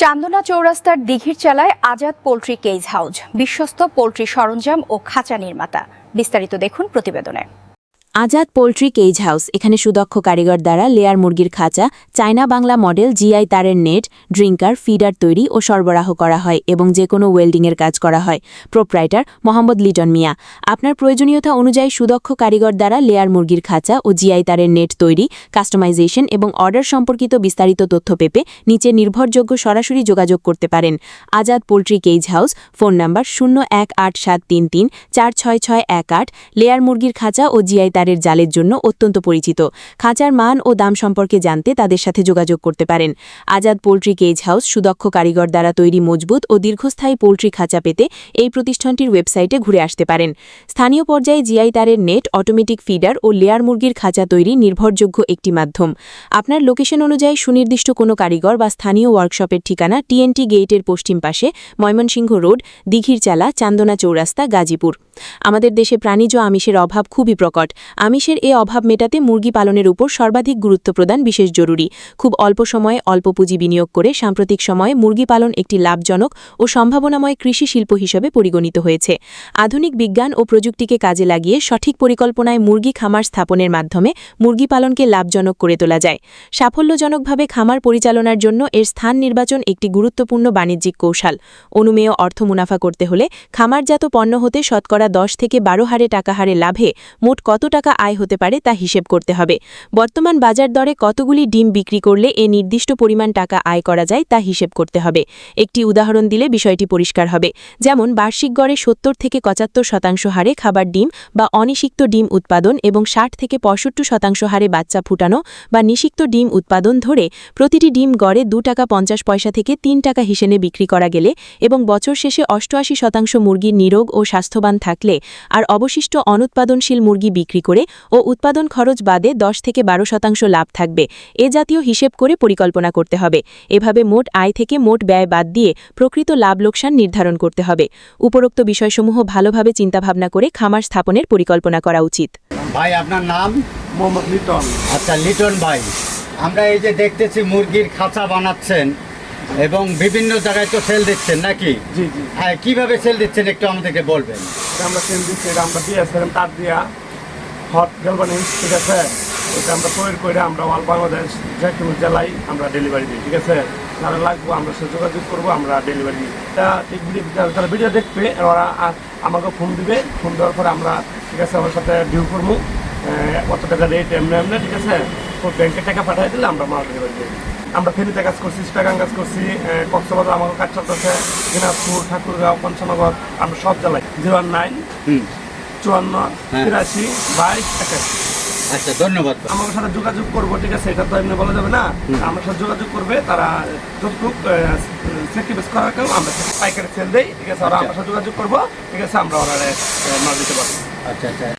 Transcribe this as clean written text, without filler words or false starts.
চান্দনা চৌরাস্তার দিঘির চালায় Azad poultry cage house, বিশ্বস্ত পোল্ট্রি সরঞ্জাম ও খাঁচা নির্মাতা। বিস্তারিত দেখুন প্রতিবেদনে। আজাদ পোল্ট্রি কেজ হাউস এখানে সুদক্ষ কারিগর দ্বারা লেয়ার মুরগির খাঁচা, চায়না বাংলা মডেল জিআই তারের নেট, ড্রিঙ্কার, ফিডার তৈরি ও সরবরাহ করা হয় এবং যে কোনো ওয়েল্ডিংয়ের কাজ করা হয়। প্রোপ্রাইটার মোহাম্মদ লিটন মিয়া। আপনার প্রয়োজনীয়তা অনুযায়ী সুদক্ষ কারিগর দ্বারা লেয়ার মুরগির খাঁচা ও জিআই তারের নেট তৈরি, কাস্টমাইজেশন এবং অর্ডার সম্পর্কিত বিস্তারিত তথ্য পেতে নিচে নির্ভরযোগ্য সরাসরি যোগাযোগ করতে পারেন। Azad poultry cage house, phone number 018733466618। Layer মুরগির খাঁচা ও জিআই তারের জালের জন্য অত্যন্ত পরিচিত। খাঁচার মান ও দাম সম্পর্কে জানতে তাদের সাথে যোগাযোগ করতে পারেন। আজাদ পোল্ট্রি কেজ হাউস সুদক্ষ কারিগর দ্বারা তৈরি মজবুত ও দীর্ঘস্থায়ী পোল্ট্রি খাঁচা পেতে এই প্রতিষ্ঠানটির ওয়েবসাইটে ঘুরে আসতে পারেন। স্থানীয় পর্যায়ে জিআই তারের নেট, অটোমেটিক ফিডার ও লেয়ার মুরগির খাঁচা তৈরি নির্ভরযোগ্য একটি মাধ্যম। আপনার লোকেশন অনুযায়ী সুনির্দিষ্ট কোনো কারিগর বা স্থানীয় ওয়ার্কশপের ঠিকানা টিএনটি গেটের পশ্চিম পাশে, ময়মনসিংহ রোড, দিঘির চালা, চান্দনা চৌরাস্তা, গাজীপুর। আমাদের দেশে প্রাণীজ আমিষের অভাব খুবই প্রকট। আমিষের এ অভাব মেটাতে মুরগি পালনের উপর সর্বাধিক গুরুত্ব প্রদান বিশেষ জরুরি। খুব অল্প সময়ে অল্প পুঁজি বিনিয়োগ করে সাম্প্রতিক সময়ে মুরগি পালন একটি লাভজনক ও সম্ভাবনাময় কৃষি শিল্প হিসেবে পরিগণিত হয়েছে। আধুনিক বিজ্ঞান ও প্রযুক্তিকে কাজে লাগিয়ে সঠিক পরিকল্পনায় মুরগি খামার স্থাপনের মাধ্যমে মুরগি পালনকে লাভজনক করে তোলা যায়। সাফল্যজনকভাবে খামার পরিচালনার জন্য এর স্থান নির্বাচন একটি গুরুত্বপূর্ণ বাণিজ্যিক কৌশল। অনুমেয় অর্থ মুনাফা করতে হলে খামারজাত পণ্য হতে শতকরা 10 থেকে 12 হারে টাকা হারে লাভে মোট কত টাকা আয় হতে পারে তা হিসেব করতে হবে। বর্তমান বাজার দরে কতগুলি ডিম বিক্রি করলে এ নির্দিষ্ট পরিমাণ টাকা আয় করা যায় তা হিসেব করতে হবে। একটি উদাহরণ দিলে বিষয়টি পরিষ্কার হবে। যেমন বার্ষিক গড়ে 70 থেকে 75% হারে খাবার ডিম বা অনিষিক্ত ডিম উৎপাদন এবং 60 থেকে 65% হারে বাচ্চা ফুটানো বা নিষিক্ত ডিম উৎপাদন ধরে প্রতিটি ডিম গড়ে 2 টাকা 50 পয়সা থেকে 3 টাকা হিসেবে বিক্রি করা গেলে এবং বছর শেষে 88% মুরগি নিরোগ ও স্বাস্থ্যবান থাকলে আর অবশিষ্ট অনুৎপাদনশীল মুরগি বিক্রি করে ও উৎপাদন খরচ বাদে 10 থেকে 12% লাভ থাকবে। এ জাতীয় হিসেব করে পরিকল্পনা করতে হবে। এভাবে মোট আয় থেকে মোট ব্যয় বাদ দিয়ে প্রকৃত লাভ লোকসান নির্ধারণ করতে হবে। উপরোক্ত বিষয়সমূহ ভালোভাবে চিন্তাভাবনা করে খামার স্থাপনের পরিকল্পনা করা উচিত। ভাই আপনার নাম? মোহাম্মদ লিটন। আচ্ছা লিটন ভাই, আমরা এই যে দেখতেছি মুরগির খাঁচা বানাচ্ছেন এবং বিভিন্ন জায়গায় তো সেল দিচ্ছেন নাকি? জি জি। হ্যাঁ, কীভাবে সেল দিচ্ছেন একটু আমাদেরকে বলবেন। আমরা সেল দিচ্ছি, এটা আমরা দিয়েছিলাম তার দিয়া হট গ্যালভানিক্স, ঠিক আছে? এটা আমরা তৈরি করে আমরা অল বাংলাদেশ যে কোনো জেলায় আমরা ডেলিভারি দিই, ঠিক আছে? যারা লাগবো আমরা সে যোগাযোগ করবো, আমরা ডেলিভারি দিই। তারা ভিডিও দেখবে, ওরা আমাকে ফোন দিবে, ফোন দেওয়ার পরে আমরা, ঠিক আছে, আমার সাথে ডিউ করবো কত টাকা রেট এমনি এমনি, ঠিক আছে? তো ব্যাংকে টাকা পাঠিয়ে দিলে আমরা মাল ডেলিভারি দিই। আমরা ফেনীতে কাজ করছি, চিটাগাং কাজ করছি, কক্সবাজার আমাকে কাজ চলতেছে, দিনাজপুর, ঠাকুরগাঁও, পঞ্চনগর, আমরা সব জেলায়। 09 54 83 22 81। আচ্ছা, ধন্যবাদ। আমার সাথে যোগাযোগ করবো, ঠিক আছে? এটা তো এমনি বলা যাবে না। আমার সাথে যোগাযোগ করবে, তারা যতটুক স্যাক্রিফাইস করার কেউ আমরা পাইকারি সেল দেই, ঠিক আছে? ওরা আমার সাথে যোগাযোগ করবো, ঠিক আছে? আমরা ওরা মাল দিতে পারবো। আচ্ছা আচ্ছা।